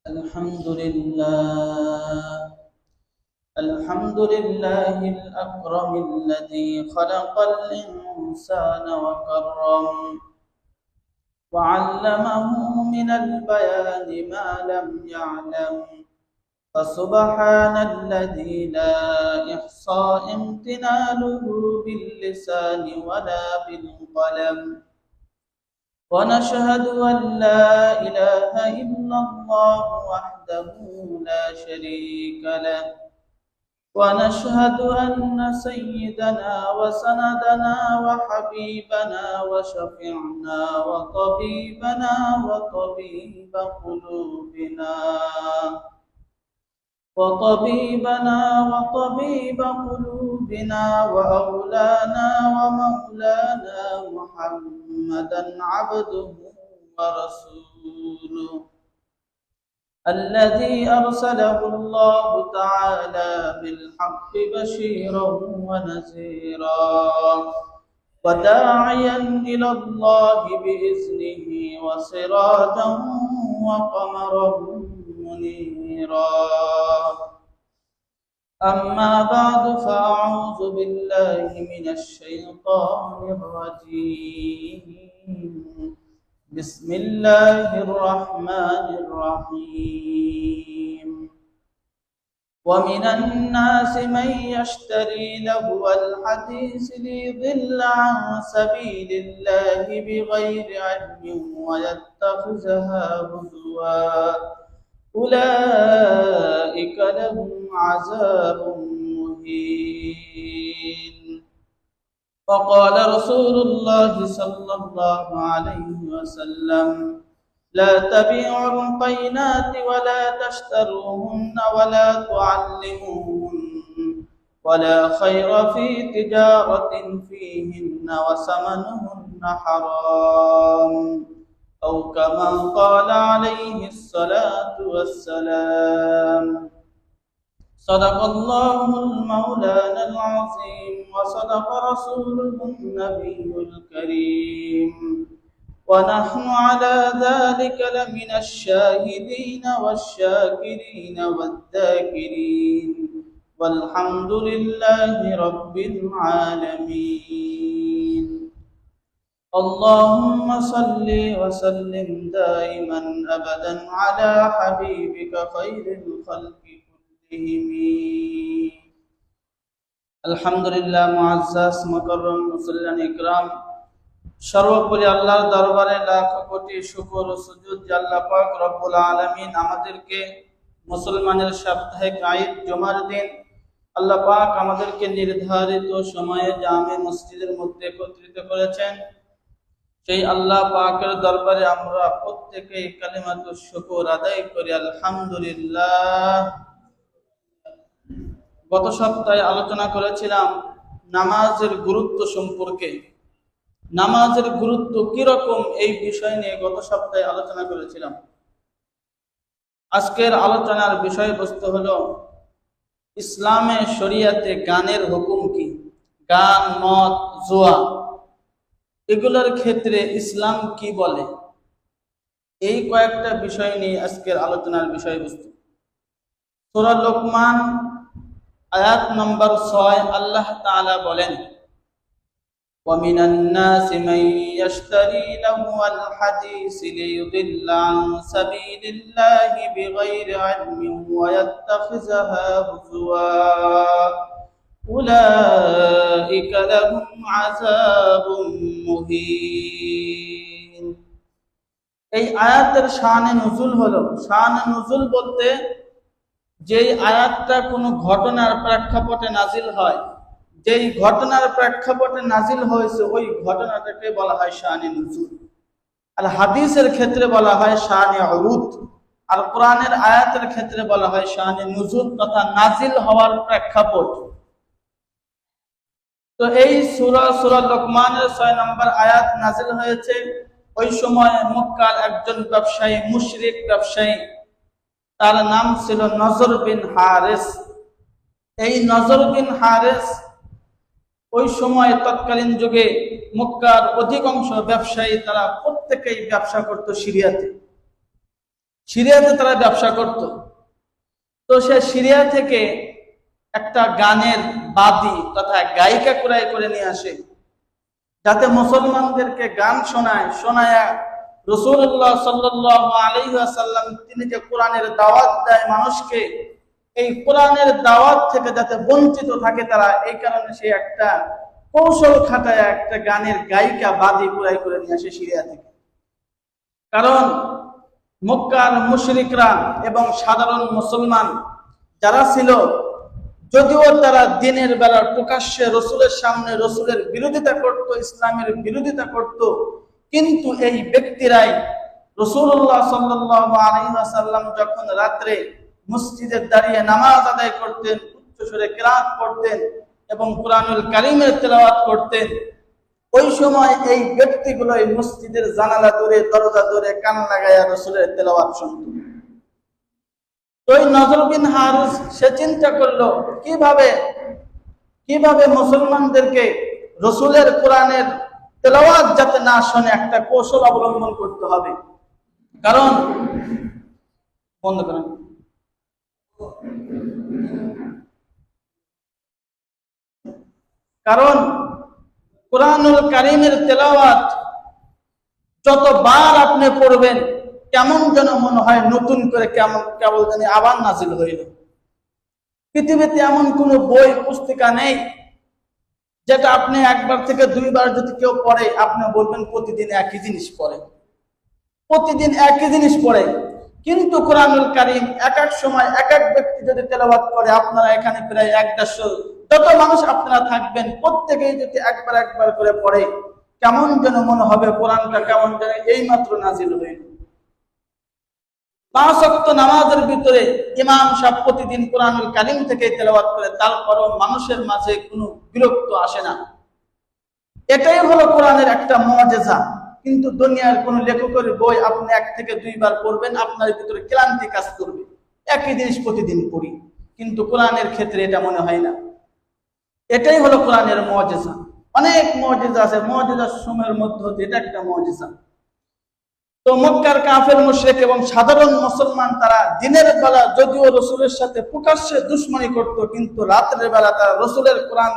الحمد لله الحمد لله الأكرم الذي خلق الإنسان وكرم وعلمه من البيان ما لم يعلم فسبحان الذي لا إحصى امتنانه باللسان ولا بالقلم ونشهد أن لا إله إلا الله وحده لا شريك له ونشهد أن سيدنا وسندنا وحبيبنا وشفيعنا وطبيبنا وطبيب قلوبنا وأولانا ومولانا محمدا عبده ورسوله الذي أرسله الله تعالى بالحق بشيرا ونذيرا وداعيا إلى الله بإذنه وسراجا وقمرا منيرا أما بعد فأعوذ بالله من الشيطان الرجيم بسم الله الرحمن الرحيم ومن الناس من يشتري لهو الحديث ليضل عن سبيل الله بغير علم ويتخذها هزوا أولئك لهم عذاب مهين وقال رسول الله صلى الله عليه وسلم لا تبيعوا القينات ولا تشتروهن ولا تعلموهن ولا خير في تجارة فيهن وثمنهن حرام أو كما قال عليه الصلاة والسلام صدق الله المولانا العظيم وصدق رسوله النبي الكريم ونحن على ذلك لمن الشاهدين والشاكرين والذاكرين والحمد لله رب العالمين اللهم صل وسلم دائما أبدا على حبيبك خير الخلق আলহামদুলিল্লাহ মুআজ্জাজ মুকাররম মুসল্লিয়ান ইকরাম সর্বোপরি আল্লাহর দরবারে লাখ কোটি শুকর ও সুজুদ যে আল্লাহ পাক রব্বুল আলামিন আমাদেরকে মুসলমানের সাপ্তাহিক ঈদ জুমার দিন আল্লাহ পাক আমাদেরকে নির্ধারিত সময়ে জামে মসজিদের মধ্যে একত্রিত করেছেন। সেই আল্লাহ পাকের দরবারে আমরা প্রত্যেকেই কালিমাতুশ শুকর আদায় করি আলহামদুলিল্লাহ। গত সপ্তাহে আলোচনা করেছিলাম নামাজের গুরুত্ব সম্পর্কে। নামাজের গুরুত্ব কিরকম এই বিষয় নিয়ে গত সপ্তাহে আলোচনা করেছিলাম। আজকের আলোচনার বিষয়বস্তু হলো ইসলামে শরিয়াতে গানের হুকুম কি, গান, মদ, জুয়া এগুলোর ক্ষেত্রে ইসলাম কি বলে, এই কয়েকটা বিষয় নিয়ে আজকের আলোচনার বিষয়বস্তু। সূরা লোকমান আয়াত নম্বর 6 আল্লাহ তাআলা বলেন وَمِنَ النَّاسِ مَن يَشْتَرِي لَهْوَ الْحَدِيثِ لِيُضِلَّ عَن سَبِيلِ اللَّهِ بِغَيْرِ عِلْمٍ وَيَتَّخِذَهَا هُزُوًا أُولَئِكَ لَهُمْ عَذَابٌ مُهِينٌ। এই আয়াতের শানে নুজুল হলো, শানে নুজুল বলতে যেই আয়াতটা কোনো ঘটনার প্রেক্ষাপটে নাজিল হয়, যেই ঘটনার প্রেক্ষাপটে নাজিল হয়েছে ওই ঘটনাটাকে বলা হয় শানে নুজুল। আর হাদিসের ক্ষেত্রে বলা হয় শানে উরুদ, আর কোরআনের আয়াতের ক্ষেত্রে বলা হয় শানে নুজুল তথা নাজিল হওয়ার প্রেক্ষাপট। তো এই সূরা লোকমানের 6 নম্বর আয়াত নাজিল হয়েছে ওই সময় মক্কার একজন ব্যবসায়ী, মুশরিক ব্যবসায়ী, তার নাম ছিল নজর বিন হারিস। এই নজর বিন হারিস ওই সময় তৎকালীন যুগে মক্কার অধিকাংশ ব্যবসায়ী তারা প্রত্যেকেই ব্যবসা করত সিরিয়াতে। সিরিয়াতে তারা ব্যবসা করত। তো সে সিরিয়া থেকে একটা গানের বাদী তথা গায়িকা ক্রয় করে নিয়ে আসে, যাতে মুসলমানদেরকে গান শোনায় রাসূলুল্লাহ সাল্লাল্লাহু আলাইহি ওয়াসাল্লাম তিনি যে কোরআনের দাওয়াত দেয় মানুষকে, এই কোরআনের দাওয়াত থেকে যাতে বঞ্চিত থাকে তারা, এই কারণে সে একটা কৌশল খাটায় একটা গানের গায়িকা বাদী ক্রয় করে নিয়ে আসে সিরিয়া থেকে। কারণ মক্কার মুশরিকরা এবং সাধারণ মুসলমান যারা ছিল, যদিও তারা দিনের বেলা প্রকাশ্যে রসুলের সামনে রসুলের বিরোধিতা করত, ইসলামের বিরোধিতা করত, কিন্তু এই ব্যক্তিরাই রাসূলুল্লাহ সাল্লাল্লাহু আলাইহি ওয়াসাল্লাম যখন রাত্রে মসজিদে দাঁড়িয়ে নামাজ আদায় করতেন, উচ্চস্বরে কিরাত পড়তেন এবং কোরআনুল কারীমের তেলাওয়াত করতেন, ওই সময় এই ব্যক্তিগুলো এই মসজিদের জানালা ধরে দরজা ধরে কান লাগাইয়া রাসূলের তেলাওয়াত শুনত। তো এই নজর বিন হারিস সে চিন্তা করলো কিভাবে মুসলমানদেরকে রাসূলের কোরআনের তেলাওয়াত যাতে না শুনে একটা কৌশল অবলম্বন করতে হবে। কারণ বন্ধ করেন, কারণ কোরআনুল কারীমের তেলাওয়াত যতবার আপনি পড়বেন কেমন যেন মনে হয় নতুন করে কেবল যেন আবার নাজিল হইল। পৃথিবীতে এমন কোন বই পুস্তিকা নেই যেটা আপনি একবার থেকে দুইবার যদি কেউ পড়ে আপনি বলবেন প্রতিদিন একই জিনিস পড়ে, প্রতিদিন একই জিনিস পড়ে। কিন্তু কোরআনুল কারীম এক এক সময় এক এক ব্যক্তি যদি তেলাওয়াত করে, আপনারা এখানে প্রায় 150 যত মানুষ আপনারা থাকবেন, প্রত্যেকেই যদি একবার করে পড়ে, কেমন যেন মনে হবে কোরআনটা কেমন যেন এইমাত্র নাজিল হইল। 5 ওয়াক্ত নামাজের ভিতরে ইমাম সাহেব প্রতিদিন কোরআনুল কারীম থেকে তেলাওয়াত করে, তারপরও মানুষের মাঝে কোনো বিরক্ত আসে না। এটাই হলো কোরআনের একটা মুআজিজা। কিন্তু দুনিয়ার কোন লেখকের বই আপনি 1 থেকে 2 বার পড়বেন, আপনার ভিতরে ক্লান্তি কাজ করবে, একই জিনিস প্রতিদিন পড়ি। কিন্তু কোরআনের ক্ষেত্রে এটা মনে হয় না। এটাই হলো কোরআনের মুআজিজা। অনেক মুআজিজা আছে, মুআজিজা সমূহের মধ্যে এটা একটা মুআজিজা। তো মক্কার কাফের মুশরিক এবং সাধারণ মুসলমান তারা দিনের বেলা যদিও রাসূলের সাথে প্রকাশ্যে দুশমনি করত, কিন্তু রাতের বেলা তারা রাসূলের কোরআন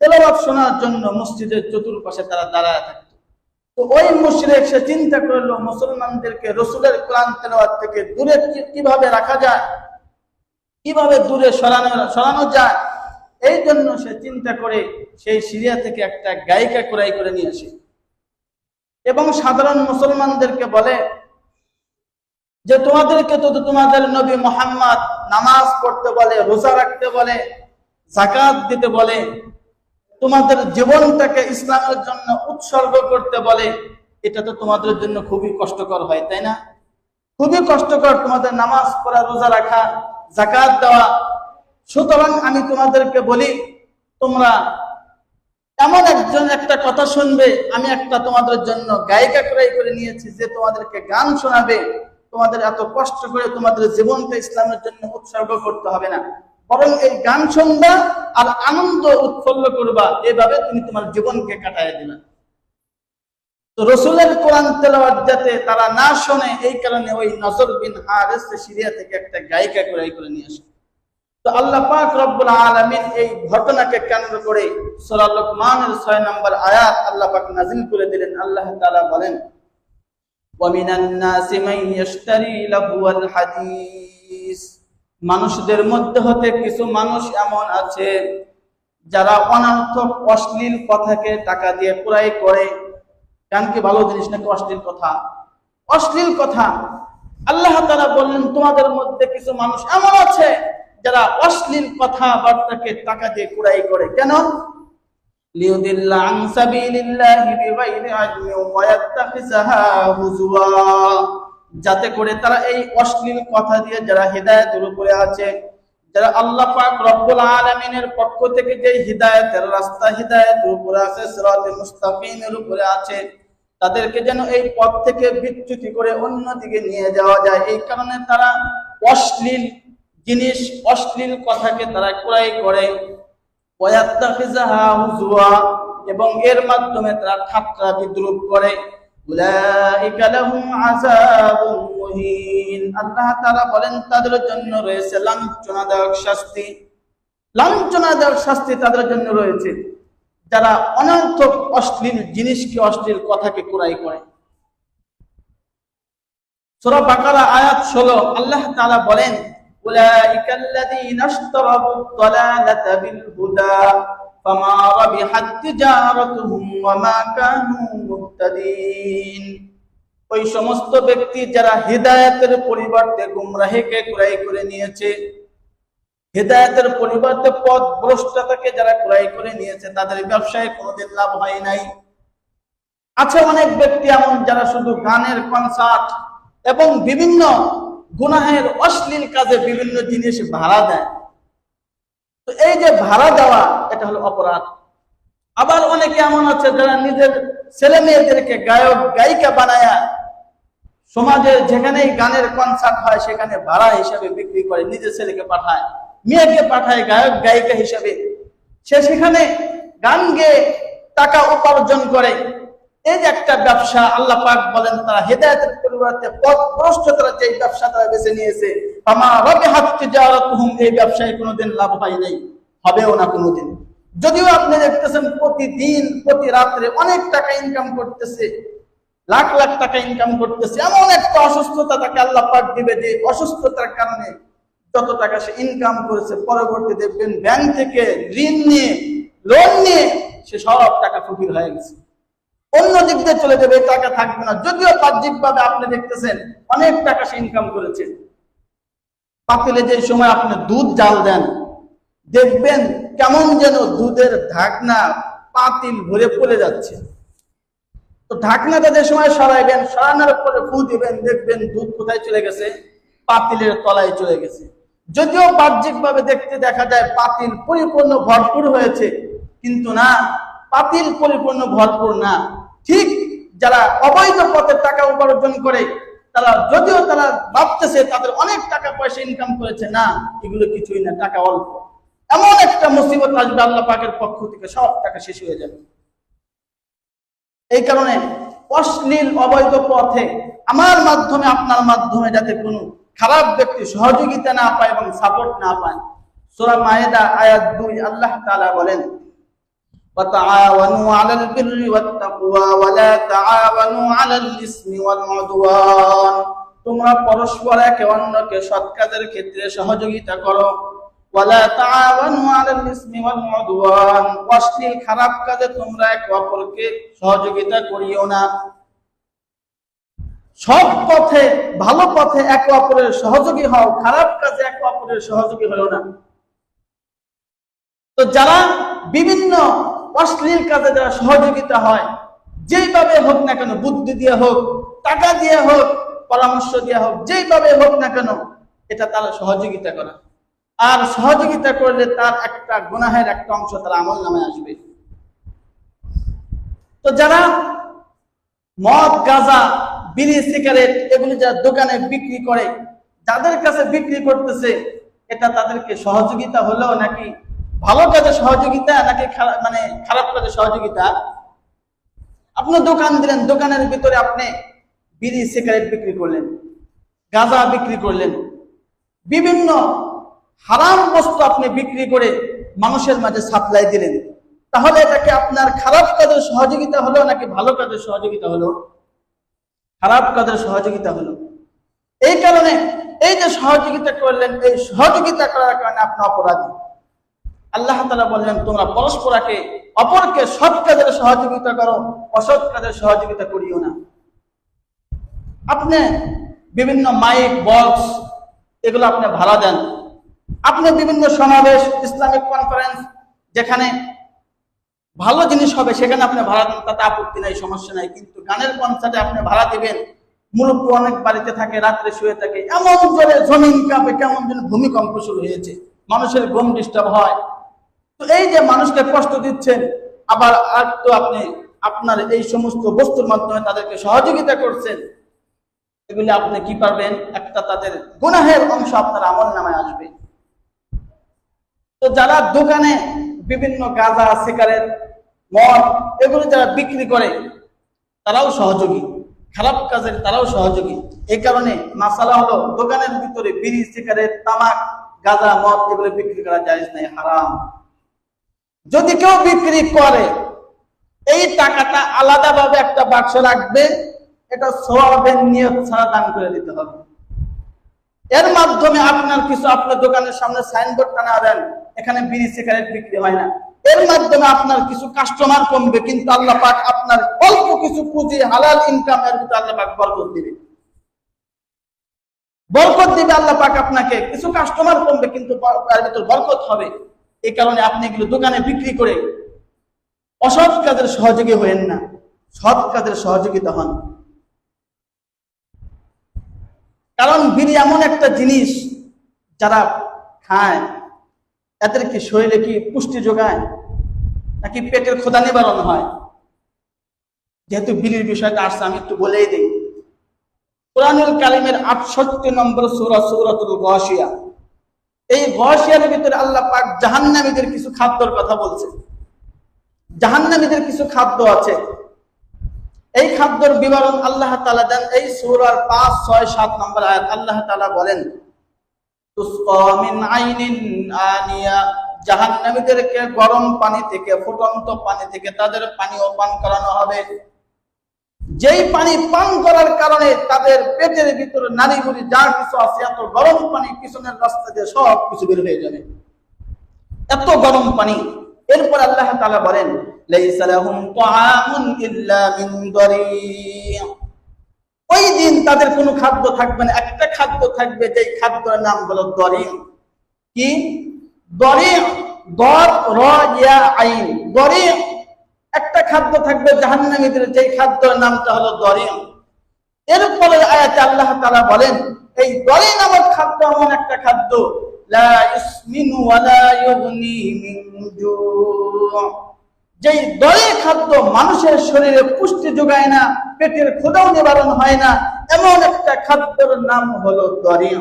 তেলাওয়াত শোনার জন্য মসজিদের চতুর্পাশে তারা দাঁড়ায় থাকত। তো ওই মুশরিক সে চিন্তা করলো মুসলমানদেরকে রাসূলের কোরআন তেলাওয়াত থেকে দূরে কিভাবে রাখা যায়, কিভাবে দূরে সরানো যায়। এই জন্য সে চিন্তা করে সেই সিরিয়া থেকে একটা গায়িকা ক্রয় করে নিয়ে আসে এবং সাধারণ মুসলমানদেরকে বলে যে তোমাদেরকে তো তোমাদের নবী মুহাম্মদ নামাজ পড়তে বলে, রোজা রাখতে বলে, যাকাত দিতে বলে, তোমাদের জীবনটাকে ইসলামের জন্য উৎসর্গ করতে বলে। এটা তো তোমাদের জন্য খুবই কষ্টকর হয়, তাই না? খুবই কষ্টকর তোমাদের নামাজ পড়া, রোজা রাখা, যাকাত দেওয়া। সুতরাং আমি তোমাদেরকে বলি, তোমরা এমন একটা কথা শুনবে, আমি একটা তোমাদের জন্য গায়িকা ক্রয় করে নিয়েছি যে তোমাদেরকে গান শোনাবে। তোমাদের এত কষ্ট করে তোমাদের জীবনটা ইসলামের জন্য উৎসর্গ করতে হবে না, বরং এই গান শুনবা আর আনন্দ উৎফুল্ল করবা, এভাবে তুমি তোমার জীবনকে কাটায় দিবে। তো রাসূলের কোরআন তেলাওয়াত যাতে তারা না শোনে, এই কারণে ওই নজর বিন হারিস সিরিয়া থেকে একটা গায়িকা ক্রয় করে নিয়ে আসে। তো আল্লাহ পাক রব্বুল আলামিন এই ঘটনাকে কেন্দ্র করে সূরা লুকমানের 6 নম্বর আয়াত আল্লাহ পাক নাযিল করে দিলেন। আল্লাহ তাআলা বলেন, ওয়া মিনান নাসি মান ইয়াশতারি লাহওয়াল হাদিস, মানুষদের মধ্যে হতে কিছু মানুষ এমন আছে যারা অনর্থক অশ্লীল কথাকে টাকা দিয়ে ক্রয় করে। কারণ কি ভালো জিনিস নাকি অশ্লীল কথা? অশ্লীল কথা। আল্লাহ তাআলা বললেন তোমাদের মধ্যে কিছু মানুষ এমন আছে যারা অশ্লীল কথাবার্তাকে টাকা দিয়ে ক্রয় করে। কেন? লিউদিল্লা আন সাবিলিল্লাহি বিগাইরি ইলমিন ওয়া ইয়াত্তাখিযাহা হুজুয়া, যাতে করে তারা এই অশ্লীল কথা দিয়ে যারা হিদায়াতের উপরে আছে, যারা আল্লাহ পাক রব্বুল আলামিনের পক্ষ থেকে যে হিদায়াতের রাস্তা, হিদায়াতের উপরে আছে, সিরাতে মুস্তাকিমের উপরে আছে, তাদেরকে যেন এই পথ থেকে বিচ্যুতি করে অন্যদিকে নিয়ে যাওয়া যায়। এই কারণে তারা অশ্লীল জিনিস, অশ্লীল কথাকে তারা ক্রয় করে, ওয়াত্তাখিযাহা হুজুয়া, এবং এর মাধ্যমে তারা ঠাট্টা বিদ্রুপ করে। উলাইকা লাহুম আযাবুন মুহিন। আল্লাহ তাআলা বলেন তাদের জন্য রয়েছে লাঞ্ছনাদায়ক শাস্তি। লাঞ্ছনাদায়ক শাস্তি তাদের জন্য রয়েছে যারা অনর্থক অশ্লীল জিনিসকে, অশ্লীল কথাকে ক্রয় করে। সূরা বাকারা আয়াত 16 আল্লাহ তাআলা বলেন উলাইকাল্লাযীনা ইশতারাবুদ দালালাতা বিল হুদা ফামা রাবিহাত তিজারাতুহুম ওয়া মা কানু মুহতাদিন। ওই সমস্ত ব্যক্তি যারা হিদায়াতের পরিবর্তে গুমরাহিকে ক্রয় করে নিয়েছে, হিদায়াতের পরিবর্তে পথ ভ্রষ্টতাকে যারা ক্রয় করে নিয়েছে, তাদের ব্যবসায় কোনোদিন লাভ হয় নাই। আছে অনেক ব্যক্তি এমন যারা শুধু গানের কনসার্ট এবং বিভিন্ন গুনাহের অশ্লীল কাজে বিভিন্ন জিনিস ভাড়া দেয়। তো এই যে ভাড়া দেওয়া, এটা হলো অপরাধ। আবার অনেকে এমন আছে যারা নিজের ছেলে মেয়েদেরকে গায়ক গায়িকা বানায়া সমাজে যেখানেই গানের কনসার্ট হয় সেখানে ভাড়া হিসাবে বিক্রি করে, নিজের ছেলেকে পাঠায়, মেয়েকে পাঠায় গায়ক গায়িকা হিসাবে, সে সেখানে গান গেয়ে টাকা উপার্জন করে। এই যে একটা ব্যবসা, আল্লাহ পাক বলেন তারা হেদায়েতের পরিবর্তে পথভ্রষ্টতার যে ব্যবসা তারা বেছে নিয়েছে, ফামা রাবিহাত তিজারাতুহুম, এই ব্যবসায় কোনোদিন লাভ হয় নাই, হবেও না কোনোদিন। যদিও আপনি দেখতেছেন প্রতিদিন প্রতি রাত্রে অনেক টাকা ইনকাম করতেছে, লাখ লাখ টাকা ইনকাম করতেছে, এমন একটা অসুস্থতা তাকে আল্লাহ পাক দিবে যে অসুস্থতার কারণে যত টাকা সে ইনকাম করেছে পরবর্তী দেখবেন ব্যাংক থেকে ঋণ নিয়ে, লোন নিয়ে সে সব টাকা ফকির হয়ে গেছে, অন্য দিক দিয়ে চলে যাবে, টাকা থাকবে না। যদিও বাহ্যিক ভাবে আপনি দেখতেছেন অনেক টাকা সে ইনকাম করেছে। পাতিলে যে সময় আপনি দুধ জাল দেন, দেখবেন কেমন যেন দুধের ঢাকনা পাতিল ভরে পড়ে যাচ্ছে। তো ঢাকনাটা যে সময় সরাইবেন, সরানোর পরে ফু দিবেন, দেখবেন দুধ কোথায় চলে গেছে, পাতিলের তলায় চলে গেছে। যদিও বাহ্যিক ভাবে দেখতে দেখা যায় পাতিল পরিপূর্ণ ভরপুর হয়েছে, কিন্তু না, পাতিল পরিপূর্ণ ভরপুর না। ঠিক যারা অবৈধ পথে টাকা উপার্জন করে তারা, যদিও তারা ভাবতেছে তাদের অনেক টাকা পয়সা ইনকাম করেছে, না, এগুলো কিছুই না, টাকা অল্প। এমন একটা মুসিবত আসবে আল্লাহ পাকের পক্ষ থেকে, সব টাকা শেষ হয়ে যাবে। এই কারণে অশ্লীল অবৈধ পথে আমার মাধ্যমে, আপনার মাধ্যমে যাতে কোনো খারাপ ব্যক্তি সহযোগিতা না পায় এবং সাপোর্ট না পায়। সূরা মায়েদা আয়াত 2 আল্লাহ তাআলা বলেন وتعاونوا على البر والتقوى ولا تعاونوا على الإثم والعدوان। তোমরা পরস্পর একে অন্যকে সৎ কাজের ক্ষেত্রে সহযোগিতা করো। ওয়ালা তাআওয়ানু আলাল ইসমি ওয়াল উদওয়ান, অশ্লীল খারাপ কাজে তোমরা একে অপরকে সহযোগিতা করিও না। সব পথে, ভালো পথে একে অপরের সহযোগী হও, খারাপ কাজে একে অপরের সহযোগী হও না। তো যারা বিভিন্ন অশ্লীল কাজে যারা সহযোগিতা হয়, যেইভাবে হোক না কেন, বুদ্ধি দিয়ে হোক, টাকা দিয়ে হোক, পরামর্শ দিয়ে হোক, যেইভাবে হোক না কেন, এটা তারা সহযোগিতা করে। আর সহযোগিতা করলে তার একটা গুনাহের একটা অংশ তার আমলনামায় আসবে। তো যারা মদ, গাঁজা, বিড়ি, সিগারেট এগুলি যারা দোকানে বিক্রি করে, যাদের কাছে বিক্রি করতেছে, এটা তাদেরকে সহযোগিতা হলো নাকি ভালো কাজে সহযোগিতা, নাকি মানে খারাপ কাজে সহযোগিতা? আপনি দোকান দিলেন, দোকানের ভিতরে আপনি বিড়ি, সিগারেট বিক্রি করলেন, গাঁজা বিক্রি করলেন, বিভিন্ন হারাম বস্তু আপনি বিক্রি করে মানুষের মাঝে সাপ্লাই দিলেন, তাহলে এটাকে আপনার খারাপ কাজের সহযোগিতা হলো নাকি ভালো কাজের সহযোগিতা হলো? খারাপ কাজের সহযোগিতা হলো। এই কারণে এই যে সহযোগিতা করলেন, এই সহযোগিতা করার কারণে আপনি অপরাধী। আল্লাহ তাআলা বললেন তোমরা পরস্পরকে অপরকে সৎ কাজের সহযোগিতা করো, অসৎ কাজের সহযোগিতা করিও না। আপনি বিভিন্ন মাইক, বক্স এগুলো আপনি ভাড়া দেন, আপনি বিভিন্ন সমাবেশ, ইসলামিক কনফারেন্স যেখানে ভালো জিনিস হবে সেখানে আপনি ভাড়া দেন, তাতে আপত্তি নাই, সমস্যা নাই। কিন্তু গানের কনসার্টে আপনি ভাড়া দিবেন, মূলত অনেক বাড়িতে থাকে, রাত্রে শুয়ে থাকে, এমন জোরে জমিন কাঁপে, কেমন যেন ভূমিকম্প শুরু হয়েছে, মানুষের ঘুম ডিস্টার্ব হয়। তো এই যে মানুষকে কষ্ট দিচ্ছেন, আবার আর তো আপনি আপনার এই সমস্ত বস্তুর মাধ্যমে তাদেরকে সহযোগিতা করছেন, এগুলি আপনি কি পারবেন? একটা তাদের গুনাহের অংশ আপনার আমলনামায় আসবে। তো যারা দোকানে বিভিন্ন গাঁজা, সিগারেট, মদ এগুলো যারা বিক্রি করে তারাও সহযোগী। খারাপ কাজের তারাও সহযোগী। এই কারণে মাসালা হলো দোকানের ভিতরে বিড়ি, সিগারেট, তামাক, গাঁজা, মদ এগুলো বিক্রি করা জায়েজ নাই, হারাম। যদি কেউ বিক্রি করে এই টাকাটা আলাদাভাবে একটা বাক্স রাখবে, এটা সওয়াবের নিয়ত ছাড়া দান করে দিতে হবে। এর মাধ্যমে আপনার কিছু, আপনার দোকানের সামনে সাইনবোর্ড টানাবেন এখানে বিড়ি সিগারেট বিক্রি হয় না, এর মাধ্যমে আপনার কিছু কাস্টমার কমবে, কিন্তু আল্লাহ পাক আপনার অল্প কিছু পুঁজি হালাল ইনকামের ভিতরে আল্লাহ পাক বরকত দিবে, বরকত দিবে আল্লাহ পাক আপনাকে। কিছু কাস্টমার কমবে কিন্তু তার ভিতর বরকত হবে। এই কারণে আপনি এগুলো দোকানে বিক্রি করে অসৎ কাজের সহযোগী হয়েন না, সৎ কাজের সহযোগিতা হন। কারণ বিড়ি এমন একটা জিনিস যারা খায় এদের কি শরীরে কি পুষ্টি যোগায় নাকি পেটের ক্ষুধা নিবারণ হয়? যেহেতু বিড়ির বিষয়টা আসছে আমি একটু বলেই দিই। কোরআনুল কারীমের ৬৮ নম্বর সূরা সূরাতুল গাশিয়া, এই গাশিয়ার ভিতরে আল্লাহ পাক জাহান্নামীদের কিছু খাদ্যের কথা বলছে। জাহান্নামীদের কিছু খাদ্য আছে, এই খাদ্যের বিবরণ আল্লাহ তাআলা দেন এই সূরার ৫, ৬, ৭ নম্বর আয়াত। আল্লাহ তাআলা বলেন, তুসকা মিন আইনিন আনিয়া, জাহান্নামীদেরকে গরম পানি থেকে, ফুটন্ত পানি থেকে তাদের পানীয় পান করানো হবে, যেই পানি পান করার কারণে তাদের পেটের ভিতরে নাড়িভুড়ি যা কিছু আছে এত গরম পানি পিছনের রাস্তা দিয়ে সব কিছু বের হয়ে যাবে, এত গরম পানি। এরপর আল্লাহ তাআলা বলেন, লাইসা লাহুম তুআমুন ইল্লা মিন দারি', ওই দিন তাদের কোনো খাদ্য থাকবে না, একটা খাদ্য থাকবে, যেই খাদ্যের নাম হলো দরি'। কি দরি'? দর র ইয়া আইন, দরি'। একটা খাদ্য থাকবে জাহান্নামীদের, যেই খাদ্যের নামটা হলো দরি'। এরপরে আয়াতে আল্লাহ তাআলা বলেন, এই দরি' নামক খাদ্য এমন একটা খাদ্য, লা ইসমিনু ওয়া লা ইউগনি মিন জু', যেই দরি' খাদ্য মানুষের শরীরে পুষ্টি যোগায় না, পেটের ক্ষুধাও নিবারণ হয় না, এমন একটা খাদ্যের নাম হলো দরি'।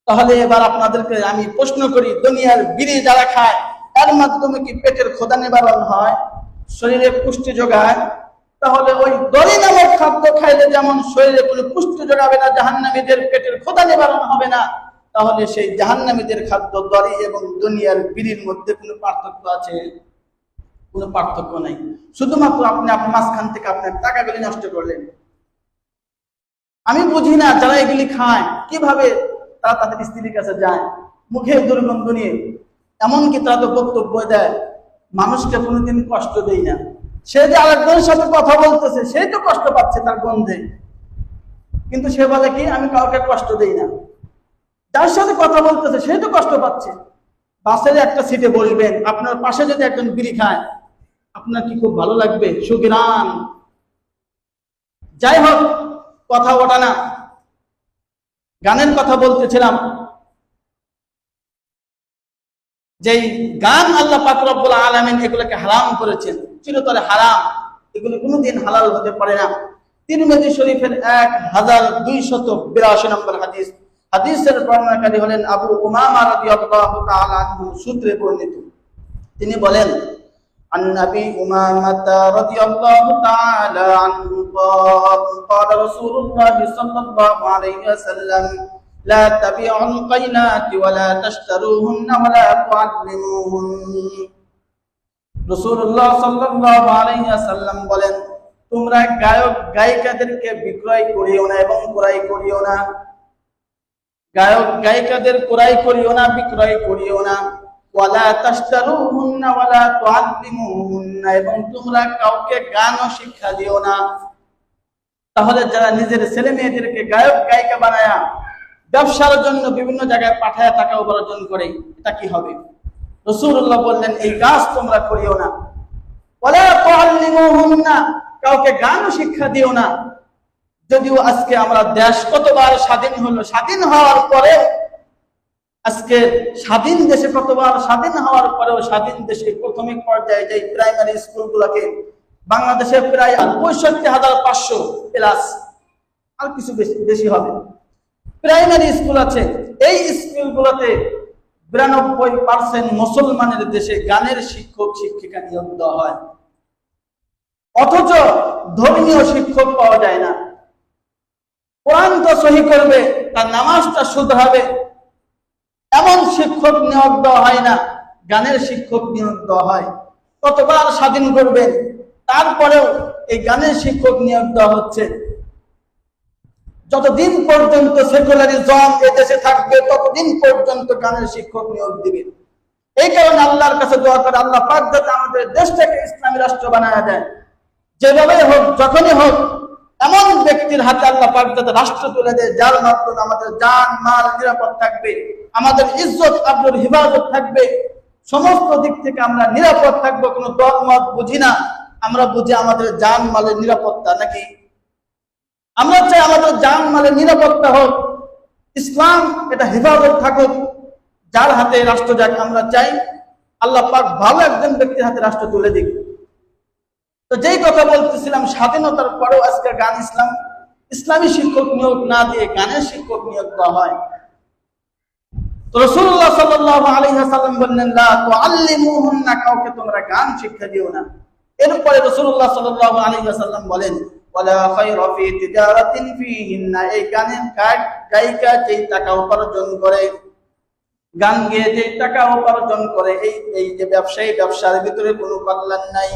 তাহলে এবার আপনাদেরকে আমি প্রশ্ন করি, দুনিয়ার বিড়ি যারা খায় এর মাধ্যমে কি পেটের ক্ষুধা নিবারণ হয়, শরীরে পুষ্টি যোগায়? তাহলে ওই দরি নামক খাদ্য খাইলে যেমন শরীরে কোনো পুষ্টি যোগাবে না, জাহান্নামীদের পেটের ক্ষুধা নিবারণ হবে না, তাহলে সেই জাহান্নামীদের খাদ্য দরি এবং দুনিয়ার বিড়ির মধ্যে কোনো পার্থক্য আছে? কোনো পার্থক্য নাই। শুধুমাত্র আপনি মাঝখান থেকে আপনার টাকাগুলি নষ্ট করলেন। আমি বুঝি না যারা এগুলি খায় কিভাবে তারা তাদের স্ত্রীর কাছে যায়, মুখে দুর্গন্ধ নিয়ে। এমনকি তারা তো বক্তব্য দেয়, মানুষকে কোনোদিন কষ্ট দেই না, সে যে আরেকজনের সাথে কথা বলতেছে সেই তো কষ্ট পাচ্ছে তার গন্ধে, কিন্তু সে বলে কি আমি কাউকে কষ্ট দেই না। যার সাথে কথা বলতেছে সেই তো কষ্ট পাচ্ছে। বাসের একটা সিটে বসবেন, আপনার পাশে যদি একজন বিড়ি খায় আপনার কি খুব ভালো লাগবে? সুগ্রাণ। যাই হোক, কথা ওঠা না, গানের কথা বলতেছিলাম। যেই গান আল্লাহ পাক রব্বুল আলামিন এগুলোকে হারাম করেছেন, চিরতরে হারাম, এগুলো কোনোদিন হালাল হতে পারে না। তিরমিজি শরীফের 1282 নম্বর হাদিস, হাদিসের বর্ণনাকারী হলেন আবু উমামা রাদিয়াল্লাহু তাআলা আনহু সূত্রে বর্ণিত। তিনি বলেন, عن أبي أمامة رضي الله تعالى عنه قال قال رسول الله صلى الله عليه وسلم لا تبيعوا القينات ولا تشتروهن ولا تعلموهن। রাসূলুল্লাহ সাল্লাল্লাহু আলাইহি ওয়াসাল্লাম বলেন, তোমরা গায়ক গায়িকাদেরকে বিক্রয় করিও না এবং ক্রয় করিও না। গায়ক গায়িকাদের ক্রয় করিও না, বিক্রয় করিও না। ওয়ালা তাশতারুহুন্না ওয়ালা তুআল্লিমুহুন্না, এবং তোমরা কাউকে গানও শিক্ষা দিও না। তাহলে যারা নিজের ছেলে মেয়েদেরকে গায়ক গায়িকা বানায়া ব্যবসার জন্য বিভিন্ন জায়গায় পাঠায় টাকা উপার্জন করে, এটা কি হবে? রাসূলুল্লাহ বললেন, এই কাজ তোমরা করিও না। ওয়ালা তুআল্লিমুহুন্না, কাউকে গানও শিক্ষা দিও না। যদিও আজকে আমরা দেশ কতবার স্বাধীন হলো, স্বাধীন হওয়ার পরেও আজকে স্বাধীন দেশে কতবার স্বাধীন হওয়ার পরেও স্বাধীন দেশে প্রাথমিক পর্যায়ে যে প্রাইমারি স্কুলগুলোকে বাংলাদেশে প্রায় ৬৫,৫০০ প্লাস, আর কিছু বেশি হবে, প্রাইমারি স্কুল আছে। এই স্কুলগুলোতে ৯২% মুসলমানের দেশে গানের শিক্ষক শিক্ষিকা নিয়োগ দেওয়া হয়। অথচ ধর্মীয় শিক্ষক পাওয়া যায় না। কোরআন তো সহি করবে, তার নামাজটা শুধরাবে, এমন শিক্ষক নিয়োগ দেওয়া হয় না, গানের শিক্ষক নিয়োগ দেওয়া হয়। কতবার স্বাধীন করবেন, তারপরেও এই গানের শিক্ষক নিয়োগ দেওয়া হচ্ছে। যতদিন পর্যন্ত সেকুলারিজম এদেশে থাকবে ততদিন পর্যন্ত গানের শিক্ষক নিয়োগ দিবে। এই কারণে আল্লাহর কাছে দোয়া করে, আল্লাহ পাক যাতে আমাদের দেশটাকে ইসলামী রাষ্ট্র বানায় দেয়। যেভাবে হোক, যখনই হোক, এমন ব্যক্তির হাতে আল্লাহ পাক যাতে রাষ্ট্র তুলে দেয়, যার মাধ্যমে আমাদের জান মাল নিরাপদ থাকবে, আমাদের ইজ্জত আব্রুর হিফাজত থাকবে, সমস্ত দিক থেকে আমরা নিরাপদ থাকবো। কোনো দল মত বুঝি না, আমরা বুঝি আমাদের জান মালের নিরাপত্তা। নাকি আমরা চাই আমাদের জান মালের নিরাপত্তা হোক, ইসলাম এটা হেফাজত থাকুক, যার হাতে রাষ্ট্র যাক। আমরা চাই আল্লাহ পাক ভালো একজন ব্যক্তির হাতে রাষ্ট্র তুলে দিক। তো যেই কথা বলতেছিলাম, স্বাধীনতার পরেও আজকে গান ইসলামী শিক্ষক নিয়োগ না দিয়ে গানের শিক্ষক নিয়োগ দেওয়া হয়। তো রাসূলুল্লাহ সাল্লাল্লাহু আলাইহি ওয়াসাল্লাম বললেন, লা তুআল্লিমুহুন্না, কাউকে তোমরা গান শিক্ষা দিও না। এরপরে রাসূলুল্লাহ সাল্লাল্লাহু আলাইহি ওয়াসাল্লাম বলেন, ওয়ালা খায়রা ফি তিজারাতিন ফিহিন্না, এই গানের গায়িকা যেই টাকা উপার্জন করে, গান গেয়ে যেই টাকা উপার্জন করে, এই যে ব্যবসায়ী, ব্যবসার ভিতরে কোনো কল্যাণ নাই।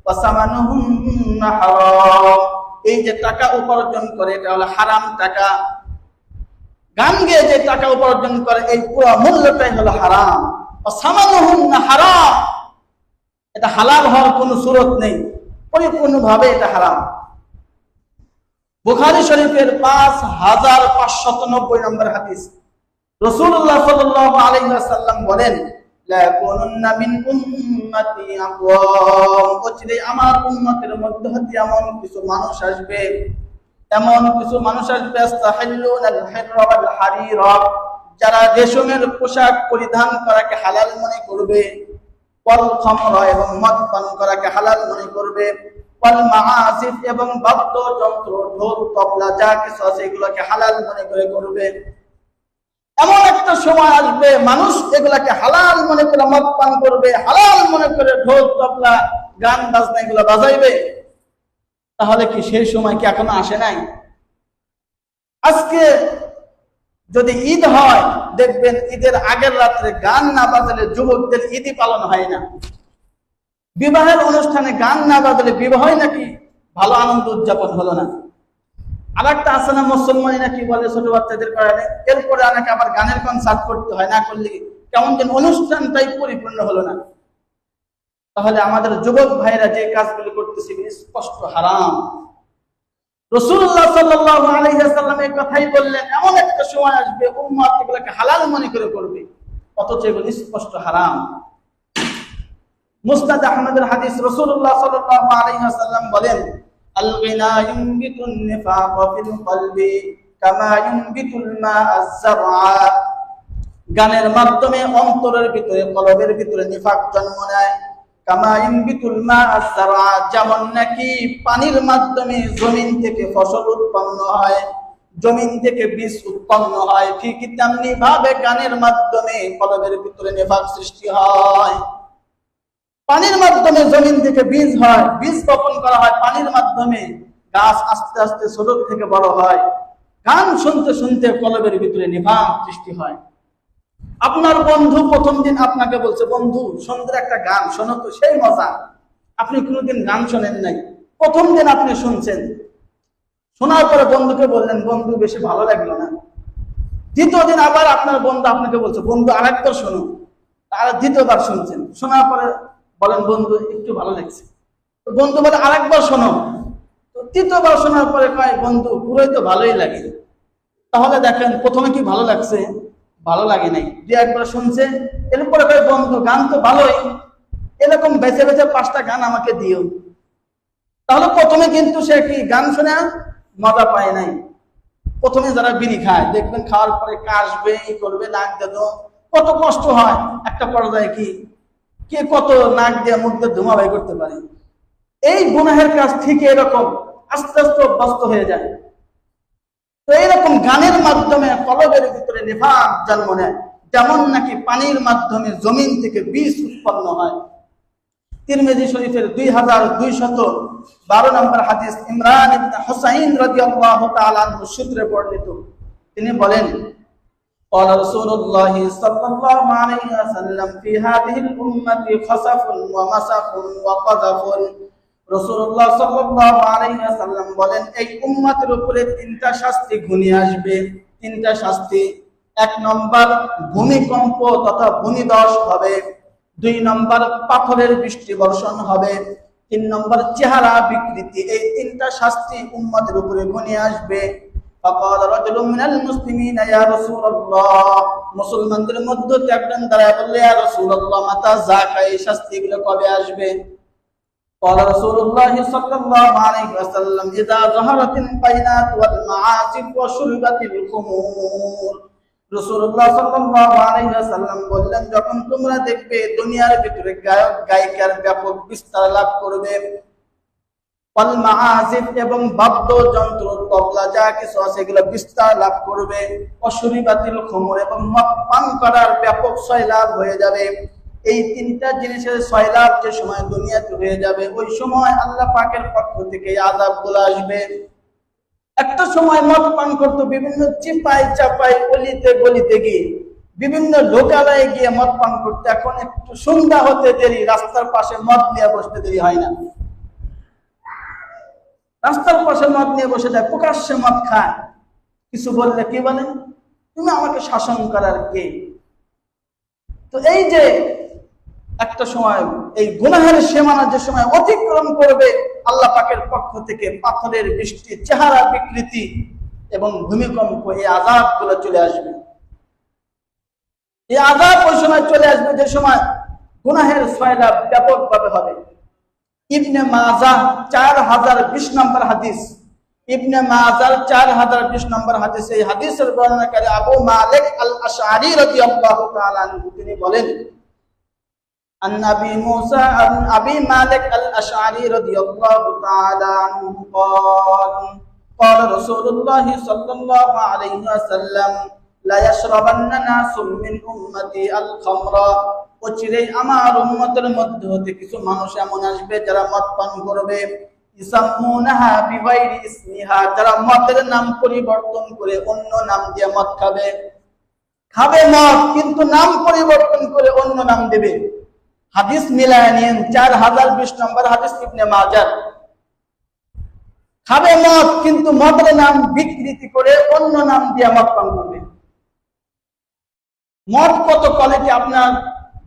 ওয়াসামানুহুন্না হারাম, এই যে টাকা উপার্জন করে এটা হলো হারাম টাকা। গান গেয়ে যে টাকা উপার্জন করে এই পুরো মূল্যটাই হলো হারাম। ওয়াসামানুহুন্না হারাম, এটা হালাল হওয়ার কোনো সুরত নেই, পরিপূর্ণভাবে এটা হারাম। বুখারী শরীফের 5590 নম্বর হাদিস, রাসূলুল্লাহ সাল্লাল্লাহু আলাইহি ওয়াসাল্লাম বলেন, লা ইয়াকুনুন্না মিন উম্মতি আকওয়াম, অচিরে আমার উম্মতের মধ্যে হতে এমন কিছু মানুষ আসবে, আস্তাহিল্লুনাল হিররা ওয়াল হারিরা, যারা রেশমের পোশাক পরিধান করাকে হালাল মনে করবে, ওয়াল খামরা, এবং মদ পান করাকে হালাল মনে করবে, ওয়াল মাআসিফ, এবং বাদ্যযন্ত্র, ঢোল তবলা যা কিছু আছে এগুলোকে হালাল মনে করবে। এমন একটা সময় আসবে মানুষ এগুলাকে হালাল মনে করে মদ পান করবে, হালাল মনে করে ঢোল তবলা গান বাজনা এগুলো বাজাইবে। তাহলে কি সেই সময় কি এখনো আসে নাই? আজকে যদি ঈদ হয়, দেখবেন ঈদের আগের রাত্রে গান না বাজালে যুবকদের ঈদই পালন হয় না। বিবাহের অনুষ্ঠানে গান না বাজালে বিবাহ নাকি ভালো আনন্দ উদযাপন হলো না। আর একটা আছে না, মুসলমানি নাকি বলে ছোট বাচ্চাদের কারণে, এরপরে অনেকে আবার গানের কনসার্ট করতে হয়, না করলে কেমন যেন অনুষ্ঠানটাই পরিপূর্ণ হলো না। তাহলে আমাদের যুবক ভাইরা যে কাজগুলো করতেছে স্পষ্ট হারাম। রাসূলুল্লাহ সাল্লাল্লাহু আলাইহি ওয়াসাল্লাম এই কথাই বললেন, এমন একটা সময় আসবে উম্মত এগুলোকে হালাল মনে করে করবে, অথচ এগুলো স্পষ্ট হারাম। মুসনাদ আহমদের হাদিস, রাসূলুল্লাহ সাল্লাল্লাহু আলাইহি ওয়াসাল্লাম বলেন, আল গিনা ইউনবিতুন নিফাক ফিল কলবি কামা ইউনবিতুল মা আয-যারআ, গানের মাধ্যমে অন্তরের ভিতরে, কলবের ভিতরে নিফাক জন্ম নেয়। কামা ইউনবিতুল মা আয-যারআ, যেমন নাকি পানির মাধ্যমে জমিন থেকে ফসল উৎপন্ন হয়, জমিন থেকে বীজ উৎপন্ন হয়, ঠিক তেমনি ভাবে গানের মাধ্যমে কলবের ভিতরে নিফাক সৃষ্টি হয়। পানির মাধ্যমে জমিন থেকে বীজ হয়, বীজ বপন করা হয় পানির মাধ্যমে, গাছ আস্তে আস্তে ছোট থেকে বড় হয়। গান শুনতে শুনতে কলবের ভিতরে নিফাক সৃষ্টি হয়। আপনার বন্ধু প্রথম দিন আপনাকে বলছে, বন্ধু সুন্দর একটা গান শোনো তো, সেই মজা। আপনি কোনোদিন গান শোনেন নাই, প্রথম দিন আপনি শুনছেন, শোনার পরে বন্ধুকে বললেন, বন্ধু বেশি ভালো লাগলো না। দ্বিতীয় দিন আবার আপনার বন্ধু আপনাকে বলছে, বন্ধু আরেকবার শোনো। আর দ্বিতীয়বার শুনছেন, শোনার পরে বলেন, বন্ধু একটু ভালো লাগছে। বন্ধু বলে আরেকবার শোনো। তো তৃতীয়বার শোনার পরে কয়, বন্ধু পুরোই তো ভালোই লাগে। তাহলে দেখেন প্রথমে কি ভালো লাগছে? ভালো লাগে নাই। যে একবার শুনছে, এরপরে কয়, বন্ধু গান তো ভালোই, এরকম বেছে বেছে 5টা গান আমাকে দিও। তাহলে প্রথমে কিন্তু সে কি গান শুনে মজা পায় নাই। প্রথমে যারা বিড়ি খায় দেখবেন খাওয়ার পরে কাশবে, ই করবে, নাক দেবো, কত কষ্ট হয়। একটা পর্যায়ে কি কে কত নাক দিয়ে মুখ দিয়ে ধোঁয়া বাই করতে পারে। এই গুনাহের কাজ ঠিক এরকম আস্তে আস্তে অভ্যস্ত হয়ে যায়। তো এইরকম গানের মাধ্যমে কলবের ভিতরে নিফাক জন্ম নেয়, যেমন নাকি পানির মাধ্যমে জমিন থেকে বীজ উৎপন্ন হয়। তিরমিজি শরীফের 2212 নম্বর হাদিস ইমরান ইবনে হুসাইন রাদিয়াল্লাহু তাআলা আনহু সূত্রে বর্ণিত। তিনি বলেন قال رسول الله صلى الله عليه وسلم في هذه الأمة خسف ومسخ وقذف। রাসূলুল্লাহ সাল্লাল্লাহু আলাইহি ওয়াসাল্লাম বলেন এই উম্মতের উপরে তিনটা শাস্তি ঘনিয়ে আসবে। তিনটা শাস্তি, এক নম্বর ভূমিকম্প তথা ভূমিধস হবে, দুই নম্বর পাথরের বৃষ্টি বর্ষণ হবে, তিন নম্বর চেহারা বিকৃতি। এই তিনটা শাস্তি উম্মতের উপরে ঘনিয়ে আসবে। فقال رجل من المسلمين يا رسول الله মুসলমানদের মধ্যে একজন দাঁড়ায় বলল ইয়া রাসূলুল্লাহ মাতা যাকা এই শাস্তিগুলো কবে আসবে? قال رسول الله صلى الله عليه وسلم اذا ظهرت البينات والمعاصي وشربت الخمور। রাসূলুল্লাহ সাল্লাল্লাহু আলাইহি ওয়াসাল্লাম বললেন যখন তোমরা দেখবে দুনিয়ার ভিতরে গায়ক গায়িকার ব্যাপক বিস্তার লাভ করবে, ওয়াল মাআজিফ এবং বাদ্যযন্ত্র তবলা যা কিছু আছে এগুলো বিস্তার লাভ করবে, অশুরিবাতিল খুমুর এবং মদ পান করার ব্যাপক সয়লাভ হয়ে যাবে। এই তিনটা জিনিসের সয়লাভ যে সময় দুনিয়াতে হয়ে যাবে ওই সময় আল্লাহ পাকের পক্ষ থেকে আযাবগুলো আসবে। একটা সময় মদ পান করতো বিভিন্ন চিপাই চাপাই অলিতে গলিতে গিয়ে, বিভিন্ন লোকালয়ে গিয়ে মদ পান করতে। এখন একটু সন্ধ্যা হতে দেরি, রাস্তার পাশে মদ নিয়ে বসতে দেরি হয় না, রাস্তার পাশে মদ নিয়ে বসে যায়, প্রকাশ্যে মদ খায়। কিছু বললে কি বলেন, তুমি আমাকে শাসন করার কে? তো এই যে একটা সময় এই গুনাহের সীমানা যে সময় অতিক্রম করবে আল্লাহ পাকের পক্ষ থেকে পাথরের বৃষ্টি, চেহারা বিকৃতি এবং ভূমিকম্প, এই আযাবগুলো চলে আসবে। এই আযাব ওই সময় চলে আসবে যে সময় গুনাহের সয়লাভ ব্যাপকভাবে হবে। ইবনে মাজাহ 4020 নম্বর হাদিস, ইবনে মাজাহ 4020 নম্বর হাদিস। এই হাদিসের বর্ণনাকারী আবু মালিক আল আশআরী রাদিয়াল্লাহু তাআলা আনহু তিনি বলেন عن أبي موسى عن أبي مالك الأشعري رضي الله تعالى عنه قال قال رسول الله صلى الله عليه وسلم لا يشربن ناس من أمتي الخمر। অচিরেই আমার উম্মতের মধ্যে হতে কিছু মানুষ এমন আসবে যারা মদ পান করবে, ইসাম্মুনাহা বিগাইরি ইসমিহা, যারা মদের নাম পরিবর্তন করে অন্য নাম দিয়ে মদ খাবে। খাবে মদ কিন্তু নাম পরিবর্তন করে অন্য নাম দেবে। হাদিস মিলায় নিন 4020 নম্বর হাদিস ইবনে মাজাহ। খাবে মদ কিন্তু মদের নাম বিকৃতি করে অন্য নাম দিয়ে মদ পান করবে। মদ কত কোয়ালিটি, আপনার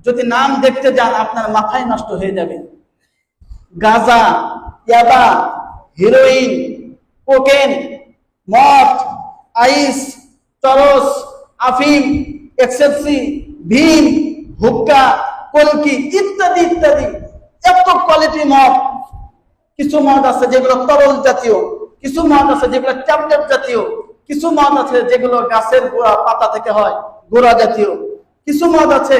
যদি নাম দেখতে যান আপনার মাথায় নষ্ট হয়ে যাবে। গাঁজা, ইয়াবা, হেরোইন, কোকেন, মদ, আইস, চরস, আফিম, এক্সেপসি, ভীম, হুক্কা, কলকি ইত্যাদি ইত্যাদি, এত কোয়ালিটি মদ। কিছু মদ আছে যেগুলো তরল জাতীয়, কিছু মদ আছে যেগুলো ট্যাবলেট জাতীয়, কিছু মদ আছে যেগুলো গাছের গোড়া পাতা থেকে হয় গোড়া জাতীয়, কিছু মদ আছে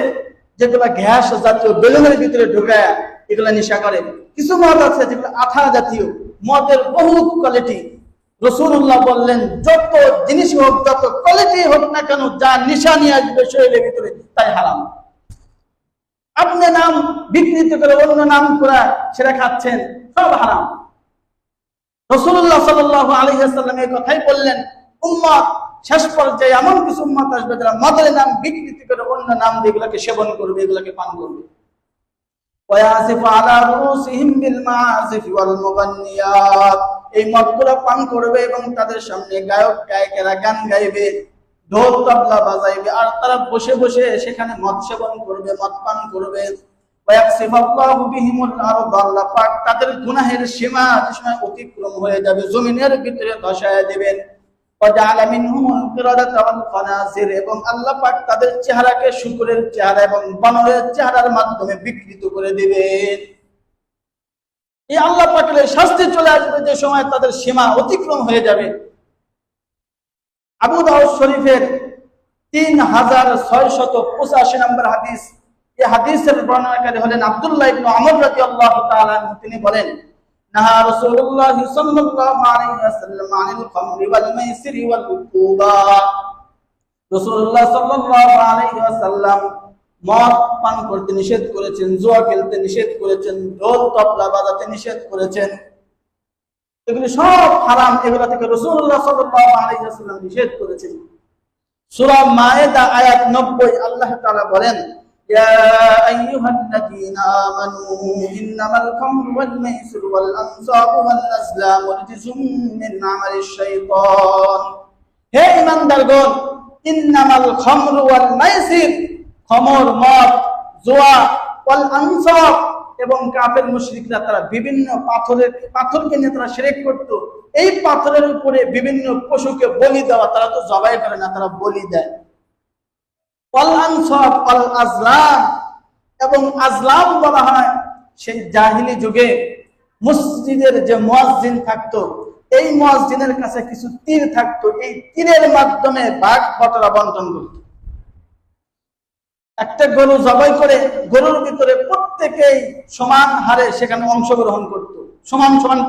যেগুলো গ্যাস জাতীয় বেলুনের ভিতরে ঢুকায় এগুলো নেশা করে, কিছু মদ আছে যেগুলো আঠা জাতীয়। মদের বহুত কোয়ালিটি। রাসূলুল্লাহ বললেন যত জিনিস হোক, যত কোয়ালিটি হোক না কেন, যা নেশা নিয়ে আসবে শরীরের ভিতরে তাই হারাম। আপনি নাম বিকৃত করে অন্য নাম করে সেটা খাচ্ছেন, সব হারাম। রাসূলুল্লাহ সাল্লাল্লাহু আলাইহি ওয়াসাল্লাম এই কথাই বললেন, উম্মত শেষ পর্যায়ে এমন কিছু উম্মত আসবে যারা মদের নাম বিকৃত করে অন্য নাম দিয়ে এগুলোকে সেবন করবে, এগুলোকে পান করবে। ওয়ায়াসিফু আলা রুসিহিম বিল মাআসিফ ওয়াল মুগান্নিয়াত, এই মদগুলো পান করবে এবং তাদের সামনে গায়ক গায়িকারা গান গাইবে, ঢোল তবলা বাজাইবে, আর তারা বসে বসে সেখানে মদ সেবন করবে, মদ পান করবে। ওয়ায়াকসিফাল্লাহু বিহিমুল আরদ, আল্লাহ পাক তাদের গুনাহের সীমা যে সময় অতিক্রম হয়ে যাবে জমিনের ভিতরে ধসায় দেবেন। ওয়াজআলা মিনহুমুল কিরাদাতা ওয়াল খানাসির, এবং আল্লাহ পাক তাদের চেহারাকে শূকরের চেহারা এবং বানরের চেহারার মাধ্যমে বিকৃত করে দিবেন। এই আল্লাহ পাকের শাস্তি চলে আসবে যে সময় তাদের সীমা অতিক্রম হয়ে যাবে। আবু দাউদ শরীফের 3685 নম্বর হাদিস। এই হাদিসের বর্ণনাকারী হলেন আব্দুল্লাহ ইবনে আমর রাদিয়াল্লাহু তাআলা আনহু। তিনি বলেন নাহা রাসূলুল্লাহ সাল্লাল্লাহু আলাইহি ওয়াসাল্লাম আনিল খামরি ওয়াল মাইসিরি ওয়াল উকুবা। রাসূলুল্লাহ সাল্লাল্লাহু আলাইহি ওয়াসাল্লাম মদ পান করতে নিষেধ করেছেন, জুয়া খেলতে নিষেধ করেছেন, ঢোল তবলা বাজাতে নিষেধ করেছেন। এগুলি সব হারাম, এগুলা থেকে রাসূলুল্লাহ সাল্লাল্লাহু আলাইহি ওয়াসাল্লাম নিষেধ করেছেন। সূরা মায়েদা আয়াত 90 আল্লাহ তাআলা বলেন, ইয়া আইয়ুহাল্লাযীনা আমানু ইন্নামাল খামরু ওয়াল মাইসিরু ওয়াল আনসাবু ওয়াল আজলামু রিজসুম মিন আমালিশ শাইতান। হে ঈমানদারগণ, ইন্নামাল খামরু ওয়াল মাইসির, খমর, মদ, জুয়া, ওয়াল আনসাব, এবং কাফের মুশরিকরা তারা বিভিন্ন পাথরকে নিয়ে তারা শিরক করত। এই পাথরের উপরে বিভিন্ন পশুকে বলি দেওয়া, তারা তো জবাই করে না, তারা বলি দেয়। ওয়াল আনসাব ওয়াল আজলাম, এবং আজলাম বলা হয় সেই জাহিলি যুগে মসজিদের যে মুয়াজ্জিন থাকতো, এই মুয়াজ্জিনের কাছে কিছু তীর থাকতো, এই তীরের মাধ্যমে ভাগ বটরা বন্টন করত। একটা গরু জবাই করে গরুর ভিতরে প্রত্যেকেই সমান হারে সেখানে অংশগ্রহণ করত, সমান সমান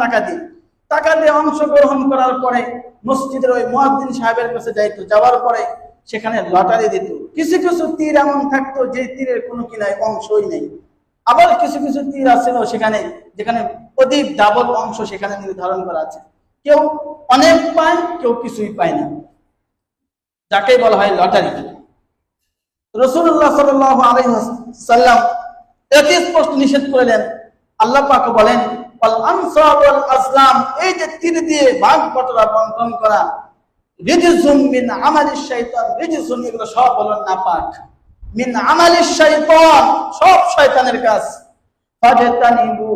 টাকা দিয়ে অংশগ্রহণ করার পরে মসজিদের ওই মুয়াজ্জিন সাহেবের কাছে যাইতো, যাওয়ার পরে সেখানে লটারি দিত। কিছু কিছু তীর এমন থাকতো যে তীরের কোনো কিনায় অংশই নেই, আবার কিছু কিছু তীর আছিল সেখানে যেখানে অধিক ডাবল অংশ সেখানে নির্ধারণ করা আছে। কেউ অনেক পায়, কেউ কিছুই পায় না, যাকে বলা হয় লটারি। রাসূলুল্লাহ সাল্লাল্লাহু আলাইহি ওয়াসাল্লাম এটি স্পষ্ট নিষেধ করলেন। আল্লাহ পাক বলেন, ওয়াল আনসাব ওয়াল আজলাম, এই যে তীর দিয়ে ভাগ বটরা বন্টন করা, রিজসুম মিন আমালিশ শাইতান, রিজসুম এগুলো সব হলো নাপাক, মিন আমালিশ শাইতান, সব শয়তানের কাজ। ফাজতানিবু,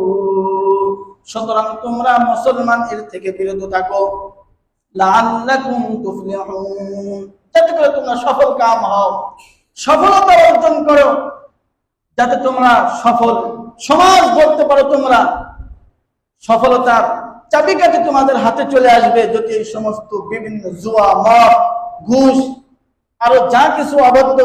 সুতরাং তোমরা মুসলমান এর থেকে বিরত থাকো। লাআল্লাকুম তুফলিহুন, যাতে করে তোমরা সফল কাম হও, সফলতা অর্জন করো, যাতে তোমরা সফল সমাজ গড়তে পারো। তোমরা সফলতার চাবিকাঠি তোমাদের হাতে চলে আসবে যদি এই সমস্ত বিভিন্ন জুয়া, মদ, ঘুষ, আরো যা কিছু অবৈধ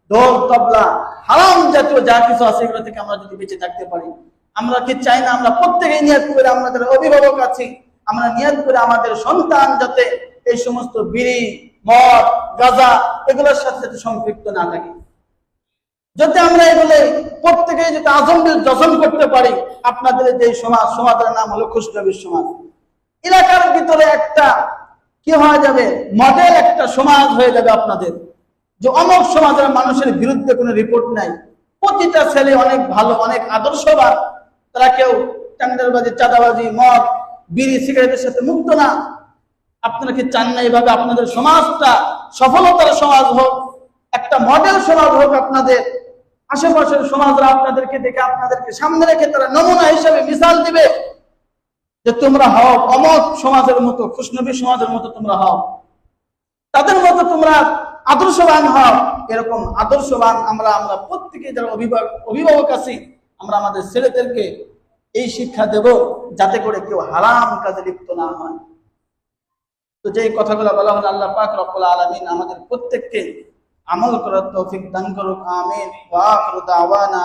ঢোল তবলা হারাম জাতীয় যা কিছু আছে এগুলো থেকে আমরা যদি বেঁচে থাকতে পারি। আমরা কি চাই না আমরা প্রত্যেকেই নিয়ত করে, আমাদের অভিভাবক আছি, আমরা নিয়ত করে আমাদের সন্তান যাতে এই সমস্ত বিড়ি, মদ, গাঁজা এগুলোর সাথে সম্পৃক্ত না থাকে। যদি আমরা এগুলো প্রত্যেকে যদি আজমবিল জজম করতে পারি, আপনাদের যে সমাজের নাম হলো খুশনবীর সমাজ, এলাকার ভিতরে একটা কি হয়ে যাবে, মডেল একটা সমাজ হয়ে যাবে আপনাদের, যে অমুক সমাজের মানুষের বিরুদ্ধে কোনো রিপোর্ট নাই, প্রতিটা ছেলে অনেক ভালো, অনেক আদর্শবান, তারা কেউ টেন্ডারবাজি, চাঁদাবাজি, মদ, বিড়ি, সিগারেটের সাথে মুক্ত না। আপনারা কি চান না এইভাবে আপনাদের সমাজটা সফলতার সমাজ হোক, একটা মডেল সমাজ হোক? আপনাদের আশেপাশের সমাজরা আপনাদেরকে দেখে, আপনাদেরকে সামনে রেখে তারা নমুনা হিসেবে মিসাল দিবে যে তোমরা হও অমত সমাজের মতো, খুশনবী সমাজের মতো তোমরা হও, তাদের মতো তোমরা আদর্শবান হও। এরকম আদর্শবান আমরা প্রত্যেকে যারা অভিভাবক আছি, আমরা আমাদের ছেলেদেরকে এই শিক্ষা দেব যাতে করে কেউ হারাম কাজে লিপ্ত না হয়। তো যে কথাগুলো বলা হলো, আল্লাহ পাক রব্বুল আলামিন আমাদের প্রত্যেককে আমল করার তৌফিক দান করুক, আমিন। ওয়া আখিরু দাওয়ানা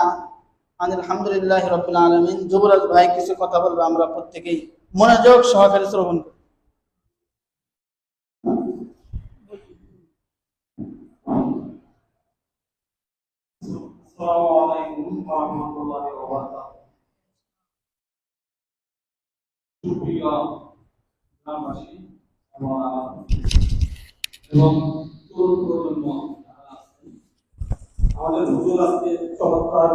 আলহামদুলিল্লাহি রাব্বিল আলামিন। যুবরাজ ভাই কিছু কথা বলবে, আমরা প্রত্যেকেই মনোযোগ সহকারে শ্রবণ করি। আসসালামু আলাইকুম ওয়া রাহমাতুল্লাহি ওয়া বারাকাতুহু। সুপ্রিয় গ্রামবাসী এবং তরুণ প্রজন্ম, আমাদের হুজুর আজকে চমৎকার